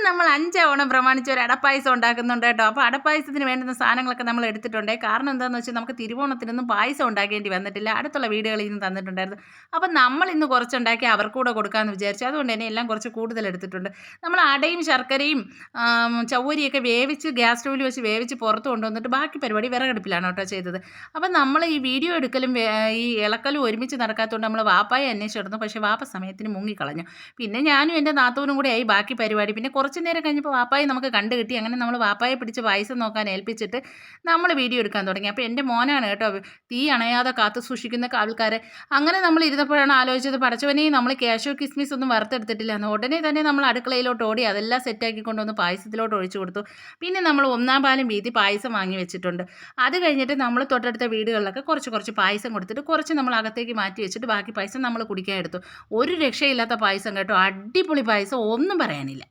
നമ്മൾ 5 ഓണം പ്രമാണിച്ച് ഒരു അടപ്പായസം ഉണ്ടാക്കുന്നുണ്ട് കേട്ടോ. അപ്പോൾ അടപ്പായസത്തിന് വേണ്ടുന്ന സാധനങ്ങളൊക്കെ നമ്മൾ എടുത്തിട്ടുണ്ട്. കാരണം എന്താണെന്ന് വെച്ചാൽ നമുക്ക് തിരുവോണത്തിനൊന്നും പായസം ഉണ്ടാക്കേണ്ടി വന്നിട്ടില്ല. അടുത്തുള്ള വീടുകളിൽ നിന്ന് തന്നിട്ടുണ്ടായിരുന്നു. അപ്പം നമ്മൾ ഇന്ന് കുറച്ചുണ്ടാക്കി അവർക്കൂടെ കൊടുക്കാമെന്ന് വിചാരിച്ചു. അതുകൊണ്ട് തന്നെ എല്ലാം കുറച്ച് കൂടുതൽ എടുത്തിട്ടുണ്ട്. നമ്മൾ അടയും ശർക്കരയും ചവ്വരിയൊക്കെ വേവിച്ച് ഗ്യാസ് സ്റ്റൗവിൽ വെച്ച് വേവിച്ച് പുറത്ത് കൊണ്ടുവന്നിട്ട് ബാക്കി പരിപാടി വിറകടുപ്പിലാണ് കേട്ടോ ചെയ്തത്. അപ്പം നമ്മൾ ഈ വീഡിയോ എടുക്കലും ഈ ഇളക്കലും ഒരുമിച്ച് നടക്കാത്തതുകൊണ്ട് നമ്മൾ വാപ്പായെ അന്വേഷിച്ചിരുന്നു. പക്ഷേ വാപ്പ സമയത്തിന് മുങ്ങിക്കളഞ്ഞു. പിന്നെ ഞാനും എൻ്റെ നാത്തൂനും കൂടെ ആയി ബാക്കി പരിപാടി. പിന്നെ കുറച്ച് നേരം കഴിഞ്ഞപ്പോൾ വാപ്പായെ നമുക്ക് കണ്ടു കിട്ടി. അങ്ങനെ നമ്മൾ വാപ്പായെ പിടിച്ച് പായസം നോക്കാൻ ഏൽപ്പിച്ചിട്ട് നമ്മൾ വീഡിയോ എടുക്കാൻ തുടങ്ങി. അപ്പോൾ എൻ്റെ മോനാണ് കേട്ടോ തീ അണയാതെ കാത്തു സൂക്ഷിക്കുന്ന ആൾക്കാരെ. അങ്ങനെ നമ്മൾ ഇരുന്നപ്പോഴാണ് ആലോചിച്ചത്, പടച്ചവനെ നമ്മൾ കാഷ്യൂ കിസ്മിസ് ഒന്നും വറുത്തെടുത്തിട്ടില്ല എന്ന്. ഉടനെ തന്നെ നമ്മൾ അടുക്കളയിലോട്ട് ഓടി അതെല്ലാം സെറ്റാക്കി കൊണ്ടുവന്ന് പായസത്തിലോട്ട് ഒഴിച്ചു കൊടുത്തു. പിന്നെ നമ്മൾ 1-ാം പാലും വീതി പായസം വാങ്ങി വെച്ചിട്ടുണ്ട്. അത് കഴിഞ്ഞിട്ട് നമ്മൾ തൊട്ടടുത്ത വീടുകളിലൊക്കെ കുറച്ച് പായസം കൊടുത്തിട്ട് കുറച്ച് നമ്മൾ അകത്തേക്ക് മാറ്റി വെച്ചിട്ട് ബാക്കി പായസം നമ്മൾ കുടിക്കാൻ എടുത്തു. ഒരു രക്ഷയില്ലാത്ത പായസം കേട്ടോ, അടിപൊളി പായസം, ഒന്നും പറയാനില്ല.